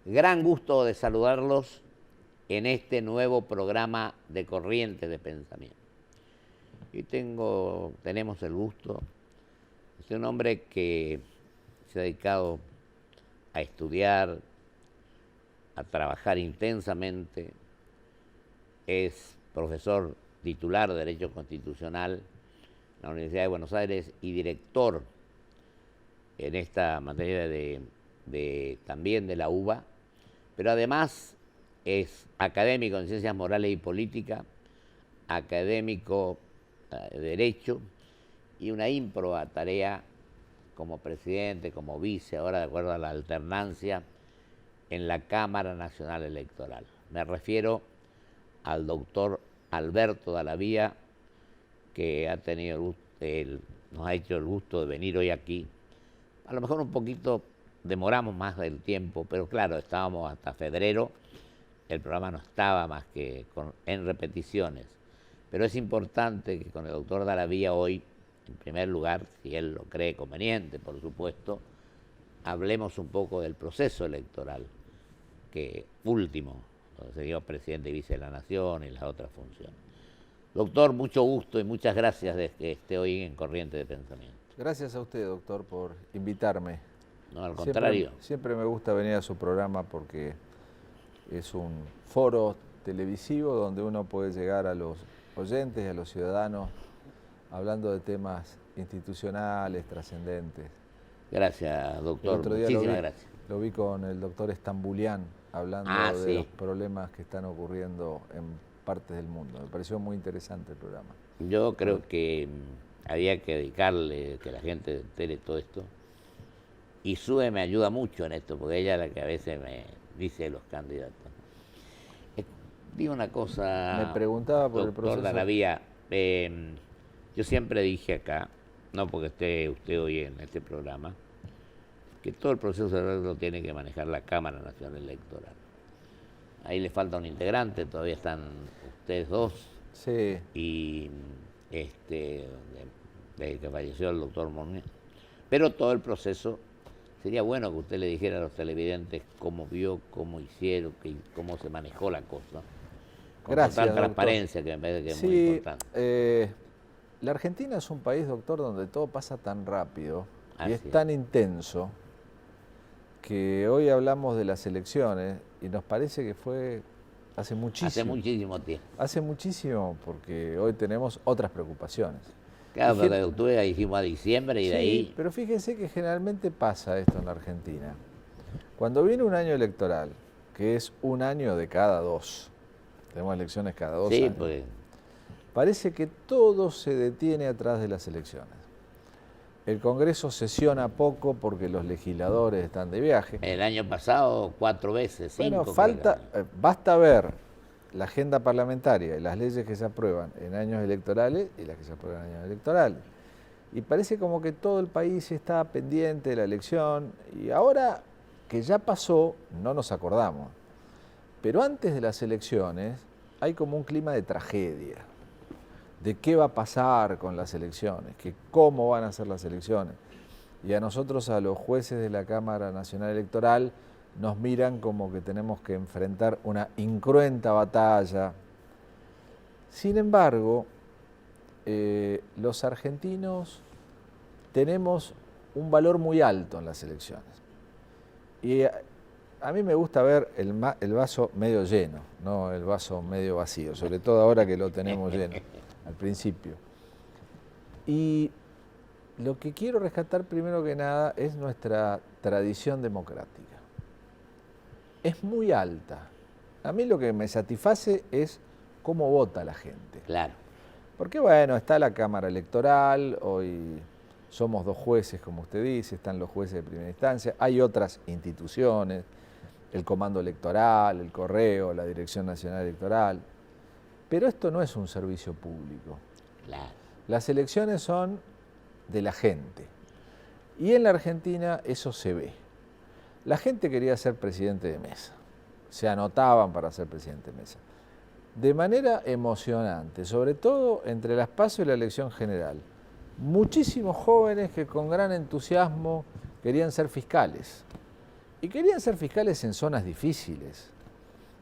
Gran gusto de saludarlos en este nuevo programa de Corrientes de Pensamiento. Y tenemos el gusto de un hombre que se ha dedicado a estudiar, a trabajar intensamente, es profesor titular de Derecho Constitucional en la Universidad de Buenos Aires y director en esta materia también de la UBA, pero además es académico en Ciencias Morales y Política, académico de Derecho y una ímproba tarea como presidente, como vice, ahora de acuerdo a la alternancia, en la Cámara Nacional Electoral. Me refiero al doctor Alberto Dallavía, que nos ha hecho el gusto de venir hoy aquí. A lo mejor un poquito demoramos más del tiempo, pero claro, estábamos hasta febrero, el programa no estaba más que en repeticiones. Pero es importante que con el doctor Dallavía hoy, en primer lugar, si él lo cree conveniente, por supuesto, hablemos un poco del proceso electoral, que último, donde se dio presidente y vice de la Nación y las otras funciones. Doctor, mucho gusto y muchas gracias de que esté hoy en Corriente de Pensamiento. Gracias a usted, doctor, por invitarme. No, al contrario. Siempre me gusta venir a su programa porque es un foro televisivo donde uno puede llegar a los oyentes y a los ciudadanos hablando de temas institucionales, trascendentes. Gracias, doctor. Muchísimas gracias. Lo vi con el doctor Estambulián hablando de los problemas que están ocurriendo en partes del mundo. Me pareció muy interesante el programa. Yo creo que había que dedicarle, que la gente entere todo esto. Y Sue me ayuda mucho en esto, porque ella es la que a veces me dice los candidatos. Digo una cosa, me preguntaba por el proceso. Dallavía, yo siempre dije acá, no porque esté usted hoy en este programa, que todo el proceso lo tiene que manejar la Cámara Nacional Electoral. Ahí le falta un integrante, todavía están ustedes dos. Sí. Y desde que falleció el doctor Mornier. Pero todo el proceso, sería bueno que usted le dijera a los televidentes cómo vio, cómo hicieron, cómo se manejó la cosa. Con Gracias, total transparencia, que me parece que es sí, muy importante. La Argentina es un país, doctor, donde todo pasa tan rápido y es Así tan intenso que hoy hablamos de las elecciones y nos parece que fue hace muchísimo. Hace muchísimo tiempo. Hace muchísimo, porque hoy tenemos otras preocupaciones. Claro, pero de octubre dijimos a diciembre y sí, de ahí... pero fíjense que generalmente pasa esto en la Argentina. Cuando viene un año electoral, que es un año de cada dos, tenemos elecciones cada 2 años, pues, parece que todo se detiene atrás de las elecciones. El Congreso sesiona poco porque los legisladores están de viaje. el año pasado 4 veces, 5. Bueno, basta ver la agenda parlamentaria y las leyes que se aprueban en años electorales y las que se aprueban en años electorales. Y parece como que todo el país está pendiente de la elección y ahora que ya pasó, no nos acordamos. Pero antes de las elecciones hay como un clima de tragedia, de qué va a pasar con las elecciones, que cómo van a ser las elecciones. Y a nosotros, a los jueces de la Cámara Nacional Electoral, nos miran como que tenemos que enfrentar una incruenta batalla. Sin embargo, los argentinos tenemos un valor muy alto en las elecciones. Y a mí me gusta ver el vaso medio lleno, no el vaso medio vacío, sobre todo ahora que lo tenemos lleno, al principio. Y lo que quiero rescatar primero que nada es nuestra tradición democrática. Es muy alta. A mí lo que me satisface es cómo vota la gente. Claro. Porque bueno, está la Cámara Electoral, hoy somos 2 jueces, como usted dice, están los jueces de primera instancia, hay otras instituciones, el Comando Electoral, el Correo, la Dirección Nacional Electoral, pero esto no es un servicio público. Claro. Las elecciones son de la gente y en la Argentina eso se ve. La gente quería ser presidente de mesa, se anotaban para ser presidente de mesa. De manera emocionante, sobre todo entre las PASO y la elección general. Muchísimos jóvenes que con gran entusiasmo querían ser fiscales, Y querían ser fiscales en zonas difíciles,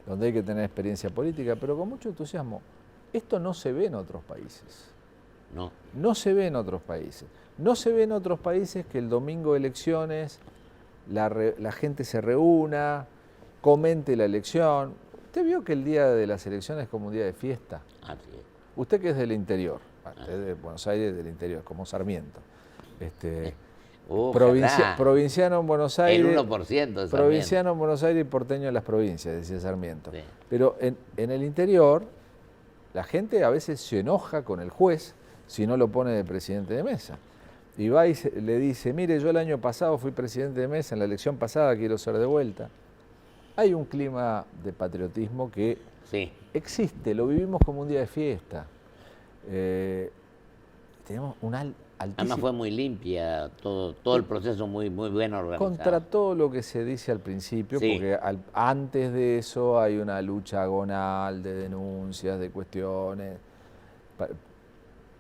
donde hay que tener experiencia política, pero con mucho entusiasmo. Esto no se ve en otros países. No. No se ve en otros países. No se ve en otros países que el domingo de elecciones la gente se reúna, comente la elección. ¿Usted vio que el día de las elecciones es como un día de fiesta? Así es. Usted que es del interior, usted es de Buenos Aires, del interior, como Sarmiento. Provinciano en Buenos Aires. El 1% de Sarmiento. Provinciano en Buenos Aires y porteño en las provincias, decía Sarmiento. Sí. Pero en el interior, la gente a veces se enoja con el juez si no lo pone de presidente de mesa. Y va y le dice, mire, yo el año pasado fui presidente de mesa, en la elección pasada quiero ser de vuelta. Hay un clima de patriotismo que existe, lo vivimos como un día de fiesta. Tenemos un altísimo... Además fue muy limpia, todo el proceso muy bien organizado. Contra todo lo que se dice al principio, porque antes de eso hay una lucha agonal de denuncias, de cuestiones,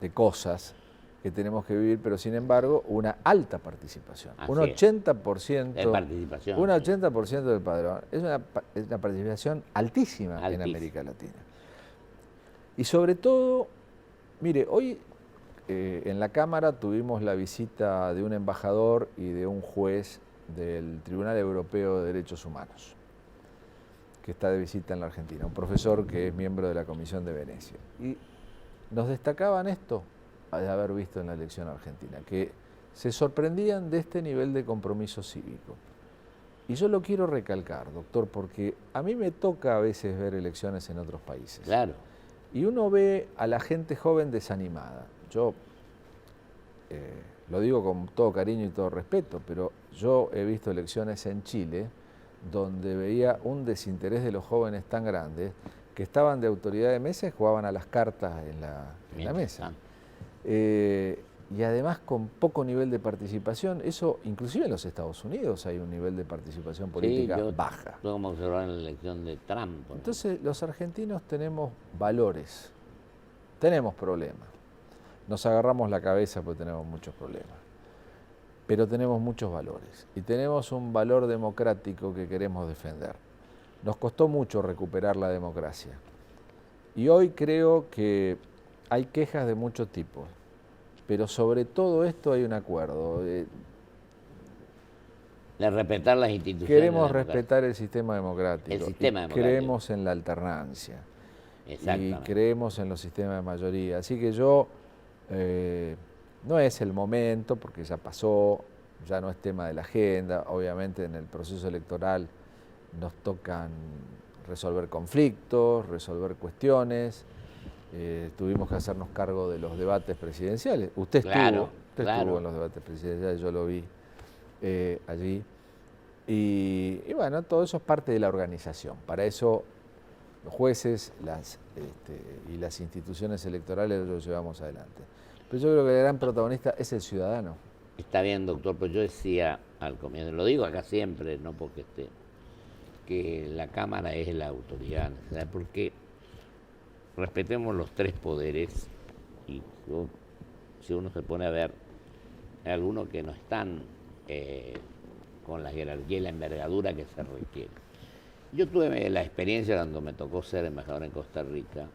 de cosas que tenemos que vivir, pero sin embargo una alta participación, un 80% de participación, un 80% del padrón, es una participación altísima en América Latina. Y sobre todo, mire, hoy en la Cámara tuvimos la visita de un embajador y de un juez del Tribunal Europeo de Derechos Humanos, que está de visita en la Argentina, un profesor que es miembro de la Comisión de Venecia. Y nos destacaban esto de haber visto en la elección argentina, que se sorprendían de este nivel de compromiso cívico. Y yo lo quiero recalcar, doctor, porque a mí me toca a veces ver elecciones en otros países. Claro. Y uno ve a la gente joven desanimada. Yo lo digo con todo cariño y todo respeto, pero yo he visto elecciones en Chile donde veía un desinterés de los jóvenes tan grande que estaban de autoridad de mesa y jugaban a las cartas en la mesa. Y además con poco nivel de participación, eso inclusive en los Estados Unidos hay un nivel de participación política baja. Como observar en la elección de Trump. Entonces los argentinos tenemos valores, tenemos problemas. Nos agarramos la cabeza porque tenemos muchos problemas, pero tenemos muchos valores y tenemos un valor democrático que queremos defender. Nos costó mucho recuperar la democracia y hoy creo que hay quejas de muchos tipos, pero sobre todo esto hay un acuerdo. De respetar las instituciones. Queremos respetar el sistema democrático. El sistema democrático. Creemos en la alternancia. Y creemos en los sistemas de mayoría. Así que yo, no es el momento, porque ya pasó, ya no es tema de la agenda. Obviamente en el proceso electoral nos tocan resolver conflictos, resolver cuestiones. Tuvimos que hacernos cargo de los debates presidenciales. Usted estuvo en los debates presidenciales, yo lo vi allí. Y bueno, todo eso es parte de la organización. Para eso los jueces y las instituciones electorales lo llevamos adelante. Pero yo creo que el gran protagonista es el ciudadano. Está bien, doctor, pero yo decía al comienzo, lo digo acá siempre, no porque esté, que la Cámara es la autoridad, ¿sabes? Porque respetemos los tres poderes y si uno se pone a ver, hay algunos que no están con la jerarquía y la envergadura que se requiere. Yo tuve la experiencia cuando me tocó ser embajador en Costa Rica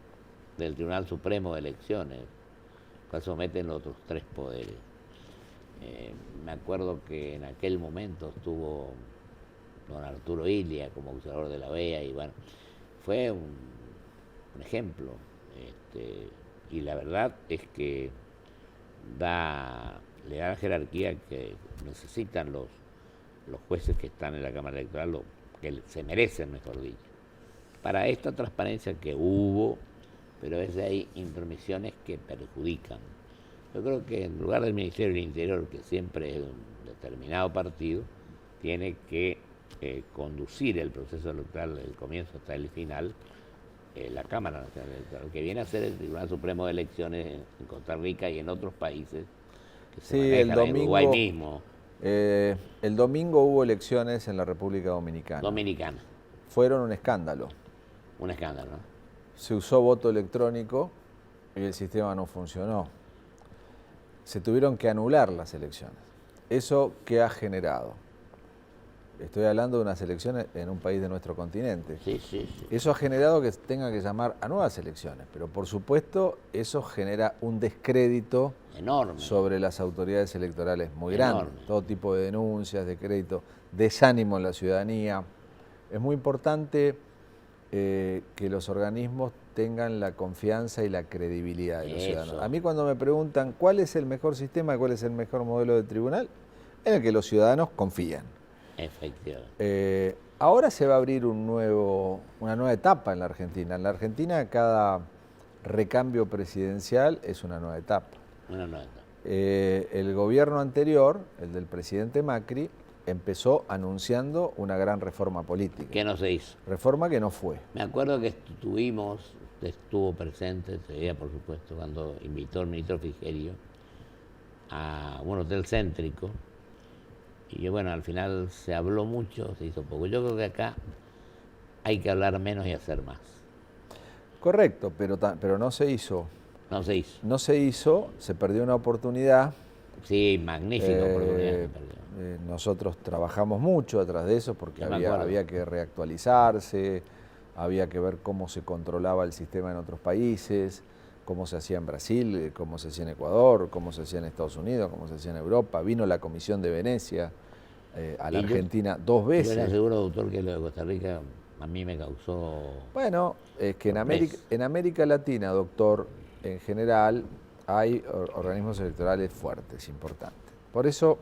del Tribunal Supremo de Elecciones, cual someten los otros tres poderes. Me acuerdo que en aquel momento estuvo don Arturo Illia como observador de la OEA y bueno, fue un ejemplo. Y la verdad es que le da la jerarquía que necesitan los jueces que están en la Cámara Electoral, que se merecen, mejor dicho, para esta transparencia que hubo, pero a veces hay intromisiones que perjudican. Yo creo que en lugar del Ministerio del Interior, que siempre es de un determinado partido, tiene que conducir el proceso electoral desde el comienzo hasta el final, la Cámara Nacional Electoral, que viene a ser el Tribunal Supremo de Elecciones en Costa Rica y en otros países que se manejan en Uruguay mismo. El domingo hubo elecciones en la República Dominicana. Fueron un escándalo. Un escándalo, ¿no? Se usó voto electrónico y el sistema no funcionó. Se tuvieron que anular las elecciones. ¿Eso qué ha generado? estoy hablando de unas elecciones en un país de nuestro continente. Sí, sí, sí. Eso ha generado que tenga que llamar a nuevas elecciones, pero por supuesto eso genera un descrédito Enorme. sobre las autoridades electorales muy Enorme. grande. Todo tipo de denuncias, descrédito, desánimo en la ciudadanía. Es muy importante que los organismos tengan la confianza y la credibilidad de los ciudadanos. A mí cuando me preguntan cuál es el mejor sistema, cuál es el mejor modelo de tribunal, en el que los ciudadanos confían. Efectivamente. Ahora se va a abrir una nueva etapa en la Argentina. En la Argentina cada recambio presidencial es una nueva etapa. Una nueva etapa. El gobierno anterior, el del presidente Macri, empezó anunciando una gran reforma política. ¿Qué no se hizo? Reforma que no fue. Me acuerdo que estuvo presente, se veía por supuesto, cuando invitó al ministro Frigerio a un hotel céntrico. Y bueno, al final se habló mucho, se hizo poco. Yo creo que acá hay que hablar menos y hacer más. Correcto, pero no se hizo. No se hizo. No se hizo, se perdió una oportunidad. Sí, magnífica oportunidad se perdió. Nosotros trabajamos mucho atrás de eso porque había que reactualizarse, había que ver cómo se controlaba el sistema en otros países, cómo se hacía en Brasil, cómo se hacía en Ecuador, cómo se hacía en Estados Unidos, cómo se hacía en Europa. Vino la Comisión de Venecia a la Argentina 2 veces. Yo le aseguro, doctor, que lo de Costa Rica a mí me causó... Bueno, es que en América Latina, doctor, en general hay organismos electorales fuertes, importantes. Por eso,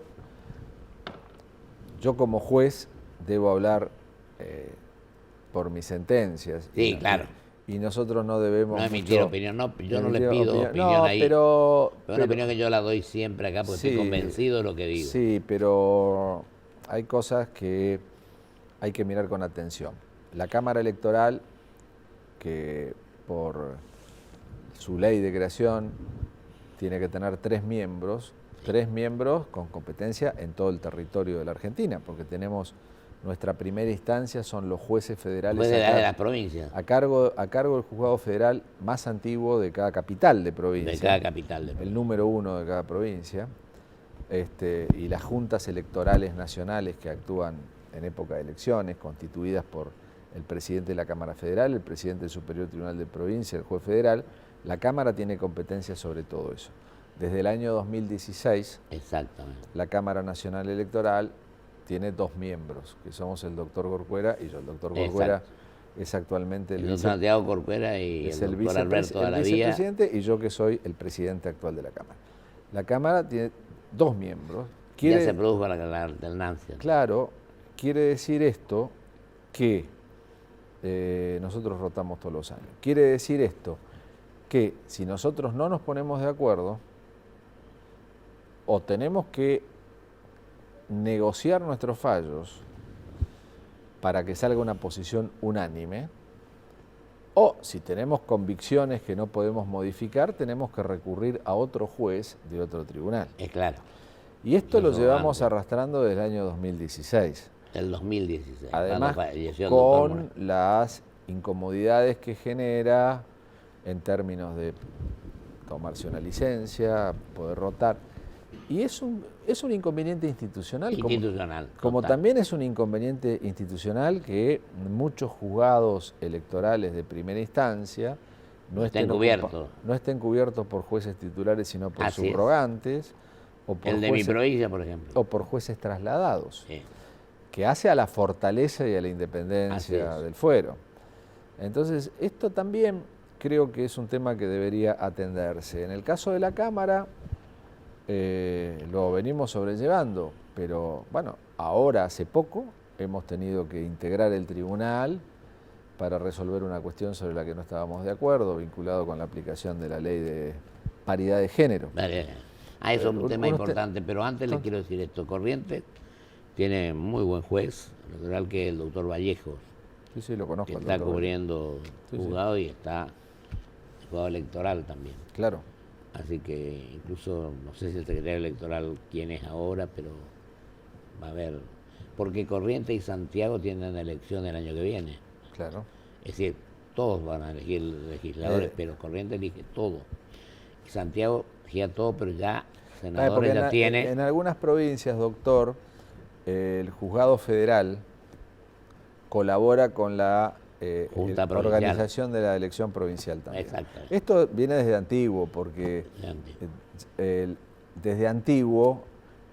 yo como juez debo hablar por mis sentencias. Sí, claro. Y nosotros no debemos... No emitir opinión, no, yo no le pido opinión ahí. Pero una opinión que yo la doy siempre acá porque estoy convencido de lo que digo. Sí, pero hay cosas que hay que mirar con atención. La Cámara Electoral, que por su ley de creación tiene que tener 3 miembros, 3 miembros con competencia en todo el territorio de la Argentina, porque tenemos nuestra primera instancia, son los jueces federales de las provincias. A cargo del juzgado federal más antiguo de cada capital de provincia. De cada capital de provincia. El número 1 de cada provincia. Y las juntas electorales nacionales que actúan en época de elecciones, constituidas por el presidente de la Cámara Federal, el presidente del Superior Tribunal de Provincia, el juez federal. La Cámara tiene competencia sobre todo eso. Desde el año 2016, exactamente, la Cámara Nacional Electoral tiene 2 miembros, que somos el doctor Corcuera y yo. El doctor Corcuera es actualmente el Santiago Corcuera y el doctor Alberto Aravía. El vicepresidente y yo que soy el presidente actual de la Cámara. La Cámara tiene 2 miembros. Ya se produjo la alternancia. Claro, quiere decir esto que nosotros rotamos todos los años. Quiere decir esto que si nosotros no nos ponemos de acuerdo, o tenemos que negociar nuestros fallos para que salga una posición unánime, o si tenemos convicciones que no podemos modificar, tenemos que recurrir a otro juez de otro tribunal. Es claro. Y esto lo llevamos arrastrando desde el año 2016. El 2016. Además, con las incomodidades que genera en términos de tomarse una licencia, poder rotar. Y es un inconveniente institucional. Como también es un inconveniente institucional que muchos juzgados electorales de primera instancia no estén cubiertos por jueces titulares, sino por subrogantes. O por el de mi provincia, por ejemplo. O por jueces trasladados, que hace a la fortaleza y a la independencia del fuero. Entonces, esto también creo que es un tema que debería atenderse. En el caso de la Cámara, lo venimos sobrellevando, pero bueno, ahora hace poco hemos tenido que integrar el tribunal para resolver una cuestión sobre la que no estábamos de acuerdo, vinculado con la aplicación de la ley de paridad de género. Eso es un tema importante, pero antes le quiero decir esto. Corrientes tiene muy buen juez electoral, que es el doctor Vallejos. Sí, lo conozco. Que está cubriendo juzgado y está juzgado electoral también. Claro. Así que incluso, no sé si el secretario electoral quién es ahora, pero va a haber. Porque Corrientes y Santiago tienen elección el año que viene. Claro. Es decir, todos van a elegir legisladores, pero Corrientes elige todo. Y Santiago elegía todo, pero ya senadores ya tiene. En algunas provincias, doctor, el juzgado federal colabora con la organización de la elección provincial también. Exactamente. Esto viene desde antiguo, porque desde antiguo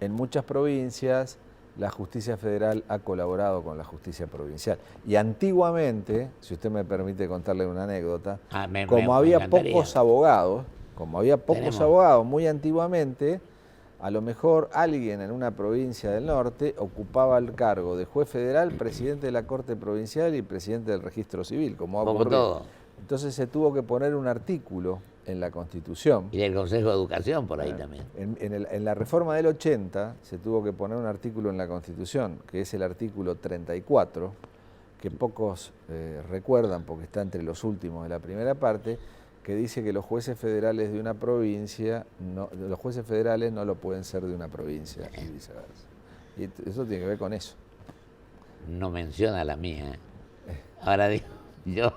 en muchas provincias la justicia federal ha colaborado con la justicia provincial. Y antiguamente, si usted me permite contarle una anécdota, como había pocos abogados, muy antiguamente, a lo mejor alguien en una provincia del norte ocupaba el cargo de juez federal, presidente de la Corte Provincial y presidente del Registro Civil, como ha ocurrido. Entonces se tuvo que poner un artículo en la Constitución. Y el Consejo de Educación por ahí también. En la reforma del 80 se tuvo que poner un artículo en la Constitución, que es el artículo 34, que pocos recuerdan porque está entre los últimos de la primera parte, que dice que los jueces federales de una provincia, los jueces federales no lo pueden ser de una provincia y viceversa. Y eso tiene que ver con eso. No menciona la mía. Ahora digo, yo,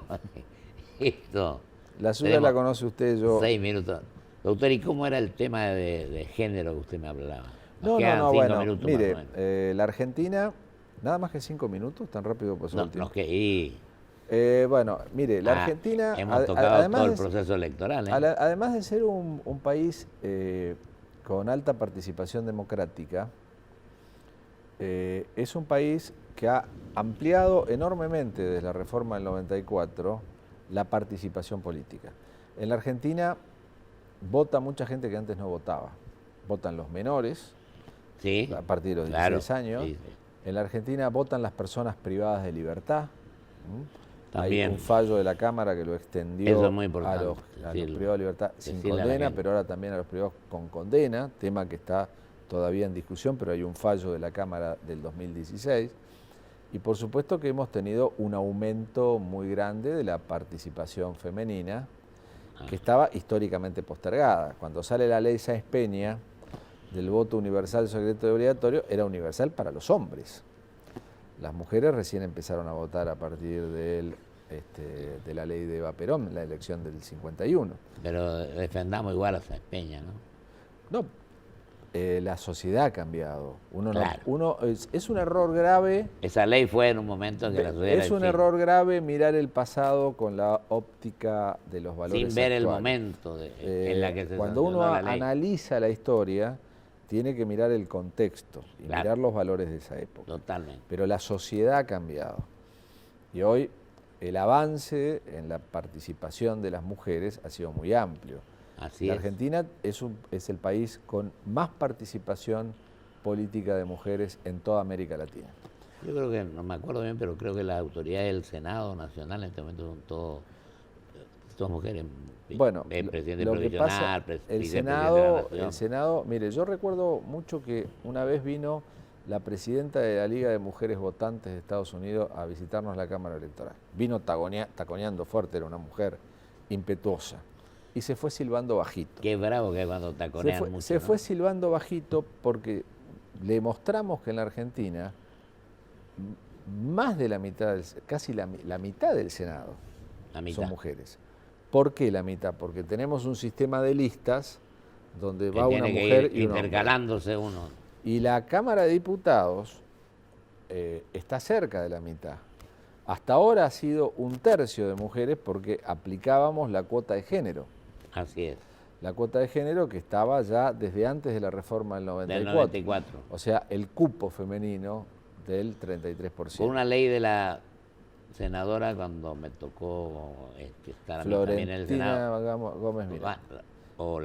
esto... La suya la conoce usted, yo... 6 minutos. Doctor, ¿y cómo era el tema de género que usted me hablaba? No, bueno, mire, la Argentina, nada más que 5 minutos, tan rápido pasó el tiempo. Bueno, mire, la Argentina... Hemos tocado todo el proceso electoral. Además de ser un país con alta participación democrática, es un país que ha ampliado enormemente desde la reforma del 94 la participación política. En la Argentina vota mucha gente que antes no votaba. Votan los menores, sí, a partir de los 16 años. Sí, sí. En la Argentina votan las personas privadas de libertad. Hay un fallo de la Cámara que lo extendió a los privados de libertad sin condena, pero ahora también a los privados con condena, tema que está todavía en discusión, pero hay un fallo de la Cámara del 2016. Y por supuesto que hemos tenido un aumento muy grande de la participación femenina, que estaba históricamente postergada. Cuando sale la ley Sáenz Peña del voto universal, secreto y obligatorio, era universal para los hombres. Las mujeres recién empezaron a votar a partir de la ley de Eva Perón, la elección del 51. Pero defendamos igual a Sáenz Peña, ¿no? No. La sociedad ha cambiado. Es un error grave. Esa ley fue en un momento en que la sociedad es un error grave mirar el pasado con la óptica de los valores sin ver actuales. El momento en la que se cuando uno analiza la historia, tiene que mirar el contexto y mirar los valores de esa época. Totalmente. Pero la sociedad ha cambiado. Y hoy el avance en la participación de las mujeres ha sido muy amplio. La Argentina es el país con más participación política de mujeres en toda América Latina. Yo creo que, no me acuerdo bien, pero creo que las autoridades del Senado Nacional en este momento son todas mujeres. Bueno, presidente lo que pasa, el Senado, mire, yo recuerdo mucho que una vez vino la presidenta de la Liga de Mujeres Votantes de Estados Unidos a visitarnos la Cámara Electoral. Vino taconeando fuerte, era una mujer impetuosa. Y se fue silbando bajito. Qué bravo que es cuando taconean mucho. Se fue silbando bajito porque le mostramos que en la Argentina más de la mitad, casi la mitad del Senado son mujeres. ¿Por qué la mitad? Porque tenemos un sistema de listas donde va una mujer y un hombre. Intercalándose uno. Y la Cámara de Diputados está cerca de la mitad. Hasta ahora ha sido 1/3 de mujeres porque aplicábamos la cuota de género. Así es. La cuota de género que estaba ya desde antes de la reforma del 94. Del 94. O sea, el cupo femenino del 33%. Con una ley de la senadora cuando me tocó estar también en el Senado. Florentina Gómez Miranda. O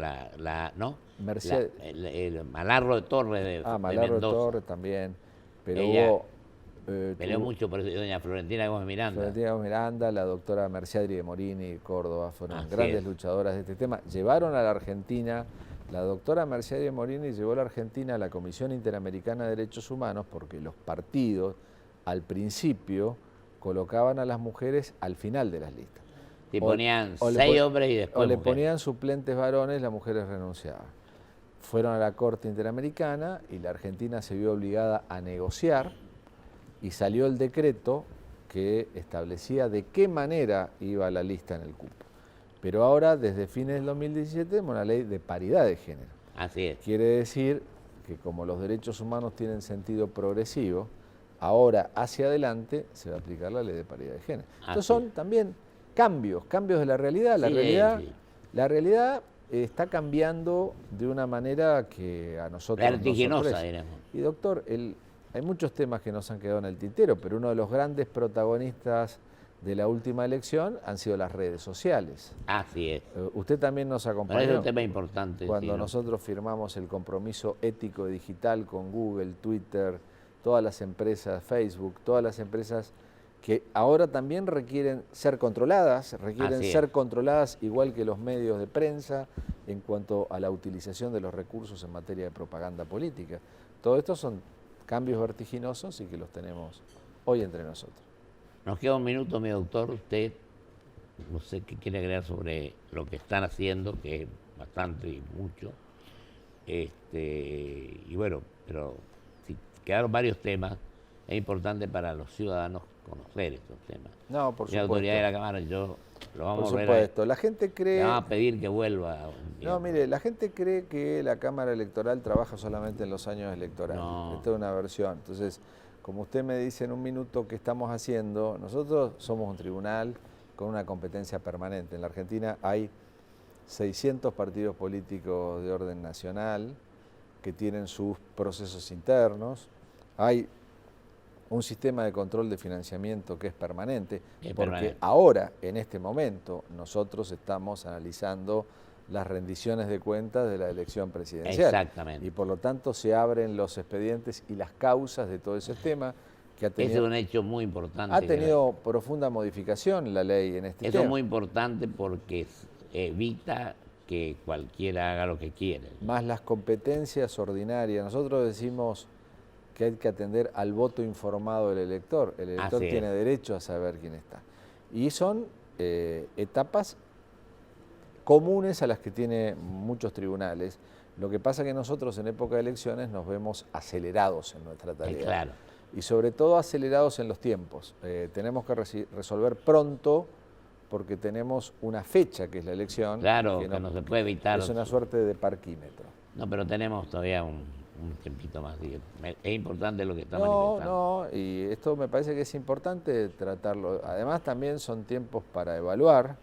¿no? Mercedes. Malarro de Torres Malarro de Torres también. Pero ella hubo... peleó mucho por eso, doña Florentina Gómez Miranda. Florentina Gómez Miranda, la doctora Mercedes de Morini, Córdoba, fueron grandes luchadoras de este tema. Llevaron a la Argentina, la doctora Mercedes de Morini llevó a la Argentina a la Comisión Interamericana de Derechos Humanos porque los partidos al principio colocaban a las mujeres al final de las listas. Y ponían 6 hombres y después o le ponían suplentes varones, las mujeres renunciaban. Fueron a la Corte Interamericana y la Argentina se vio obligada a negociar y salió el decreto que establecía de qué manera iba la lista en el cupo. Pero ahora, desde fines del 2017, tenemos una ley de paridad de género. Así es. Quiere decir que como los derechos humanos tienen sentido progresivo, ahora hacia adelante se va a aplicar la ley de paridad de género. Entonces son también cambios de la realidad. La realidad está cambiando de una manera que a nosotros vertiginosa, nos sorprende. diremos. Y doctor, hay muchos temas que nos han quedado en el tintero, pero uno de los grandes protagonistas de la última elección han sido las redes sociales. Así es. Usted también nos acompañó. Pero es un tema importante. Cuando nosotros firmamos el compromiso ético y digital con Google, Twitter, todas las empresas, Facebook, todas las empresas que ahora también requieren ser controladas, igual que los medios de prensa en cuanto a la utilización de los recursos en materia de propaganda política. Todo esto son cambios vertiginosos y que los tenemos hoy entre nosotros. Nos queda un minuto, mi doctor. Usted, no sé qué quiere agregar sobre lo que están haciendo, que es bastante y mucho. Y bueno, pero si quedaron varios temas, es importante para los ciudadanos conocer estos temas. No, por supuesto. La autoridad de la Cámara, yo lo vamos por a ver. Supuesto. La gente cree. Le vamos a pedir que vuelva. No, mire, la gente cree que la Cámara Electoral trabaja solamente en los años electorales. No. Esto es una versión. Entonces, como usted me dice en un minuto qué estamos haciendo, nosotros somos un tribunal con una competencia permanente. En la Argentina hay 600 partidos políticos de orden nacional que tienen sus procesos internos. Hay un sistema de control de financiamiento que es permanente, porque ahora, en este momento, nosotros estamos analizando las rendiciones de cuentas de la elección presidencial. Exactamente. Y por lo tanto se abren los expedientes y las causas de todo ese tema que ha tenido... Ese es un hecho muy importante. Ha tenido profunda modificación la ley en este tema. Eso es muy importante porque evita que cualquiera haga lo que quiere. Más las competencias ordinarias. Nosotros decimos que hay que atender al voto informado del elector. El elector tiene derecho a saber quién está. Y son etapas comunes a las que tienen muchos tribunales. Lo que pasa es que nosotros en época de elecciones nos vemos acelerados en nuestra tarea. Claro. Y sobre todo acelerados en los tiempos. Tenemos que resolver pronto porque tenemos una fecha que es la elección. Claro, que no se puede evitar. Es una suerte de parquímetro. No, pero tenemos todavía un tiempito más. Es importante lo que está manifestando. No, y esto me parece que es importante tratarlo. Además también son tiempos para evaluar.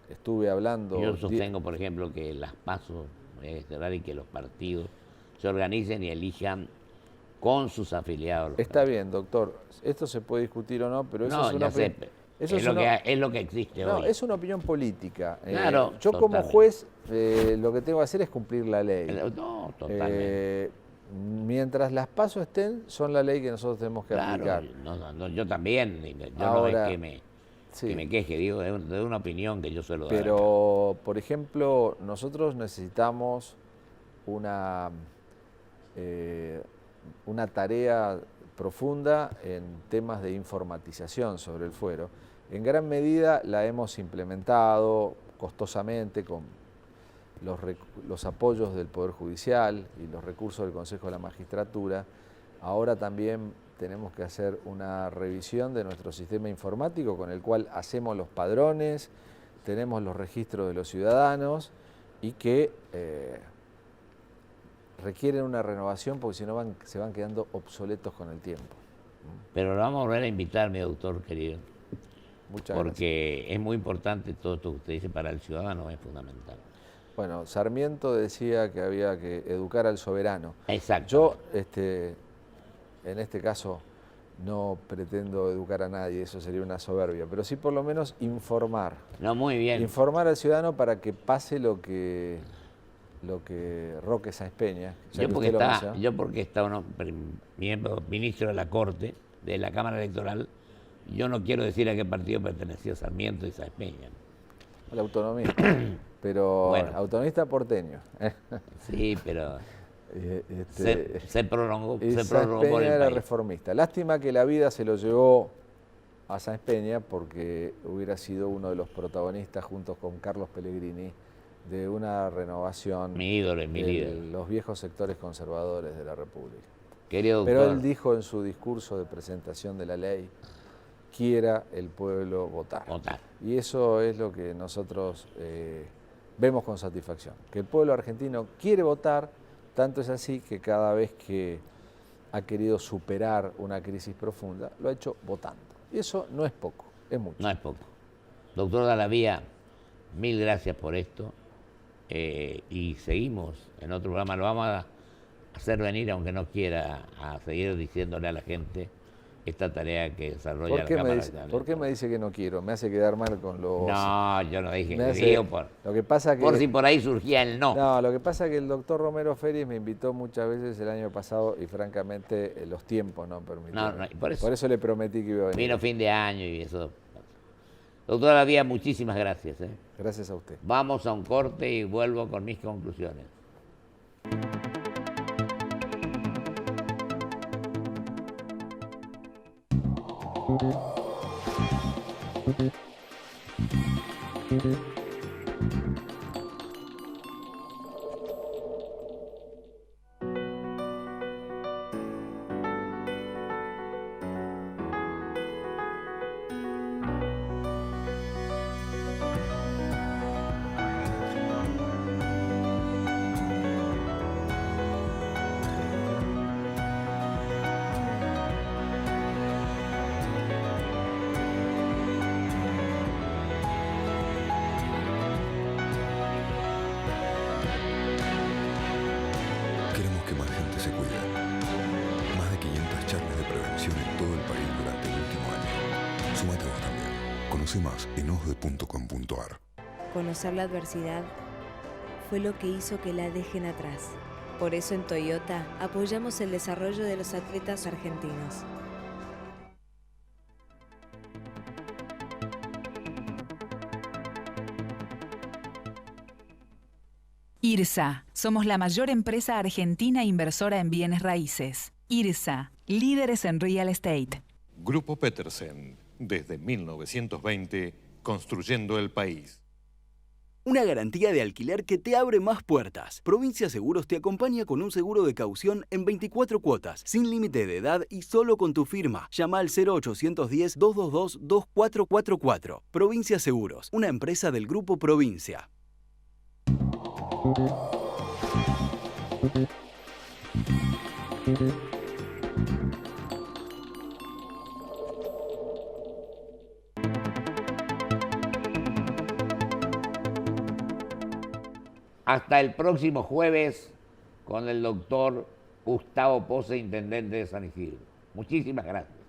Estuve hablando... Yo sostengo, por ejemplo, que las pasos y que los partidos se organicen y elijan con sus afiliados. Está bien, doctor. Esto se puede discutir o no, pero eso es una opinión. Es lo que existe hoy. No, es una opinión política. Claro, yo como juez lo que tengo que hacer es cumplir la ley. No, totalmente. Mientras las pasos estén, son la ley que nosotros tenemos que aplicar. No, yo también. Yo ahora, no es que me queje, digo, de una opinión que yo suelo dar. Pero, por ejemplo, nosotros necesitamos una tarea profunda en temas de informatización sobre el fuero. En gran medida la hemos implementado costosamente con los apoyos del Poder Judicial y los recursos del Consejo de la Magistratura. Ahora también tenemos que hacer una revisión de nuestro sistema informático con el cual hacemos los padrones, tenemos los registros de los ciudadanos y que requieren una renovación porque si no se van quedando obsoletos con el tiempo. Pero lo vamos a volver a invitar, mi doctor querido. Muchas porque gracias. Es muy importante todo esto que usted dice para el ciudadano, es fundamental. Bueno, Sarmiento decía que había que educar al soberano. Exacto. Yo, en este caso, no pretendo educar a nadie, eso sería una soberbia, pero sí por lo menos informar. No, muy bien. Informar al ciudadano para que pase lo que Roque Sáenz Peña. Yo porque está uno ministro de la Corte, de la Cámara Electoral, yo no quiero decir a qué partido perteneció Sarmiento y Sáenz Peña. A la autonomía, pero bueno, autonomista porteño. Sí, pero se prolongó por el era país. Reformista. Lástima que la vida se lo llevó a Sáenz Peña porque hubiera sido uno de los protagonistas juntos con Carlos Pellegrini de una renovación de los viejos sectores conservadores de la República. Querido doctor, pero él dijo en su discurso de presentación de la ley, quiera el pueblo votar. Y eso es lo que nosotros vemos con satisfacción. Que el pueblo argentino quiere votar, tanto es así que cada vez que ha querido superar una crisis profunda, lo ha hecho votando. Y eso no es poco, es mucho. No es poco. Doctor Dalabía, mil gracias por esto. Y seguimos en otro programa. Lo vamos a hacer venir, aunque no quiera, a seguir diciéndole a la gente esta tarea que desarrolla la Cámara. ¿Por qué me dice que no quiero? Me hace quedar mal con los... No, yo no dije, lo que pasa que, por si por ahí surgía el no. No, lo que pasa es que el doctor Romero Feris me invitó muchas veces el año pasado y francamente los tiempos no permitieron. No, por eso le prometí que iba a venir. Vino fin de año y eso. Doctor Dalabía, muchísimas gracias. Gracias a usted. Vamos a un corte y vuelvo con mis conclusiones. Queremos que más gente se cuide. Más de 500 charlas de prevención en todo el país durante el último año. Súmate vos también. Conoce más en osde.com.ar. Conocer la adversidad fue lo que hizo que la dejen atrás. Por eso en Toyota apoyamos el desarrollo de los atletas argentinos. IRSA. Somos la mayor empresa argentina inversora en bienes raíces. IRSA. Líderes en real estate. Grupo Petersen. Desde 1920, construyendo el país. Una garantía de alquiler que te abre más puertas. Provincia Seguros te acompaña con un seguro de caución en 24 cuotas, sin límite de edad y solo con tu firma. Llama al 0810-222-2444. Provincia Seguros, una empresa del Grupo Provincia. Hasta el próximo jueves con el doctor Gustavo Pose, intendente de San Isidro. Muchísimas gracias.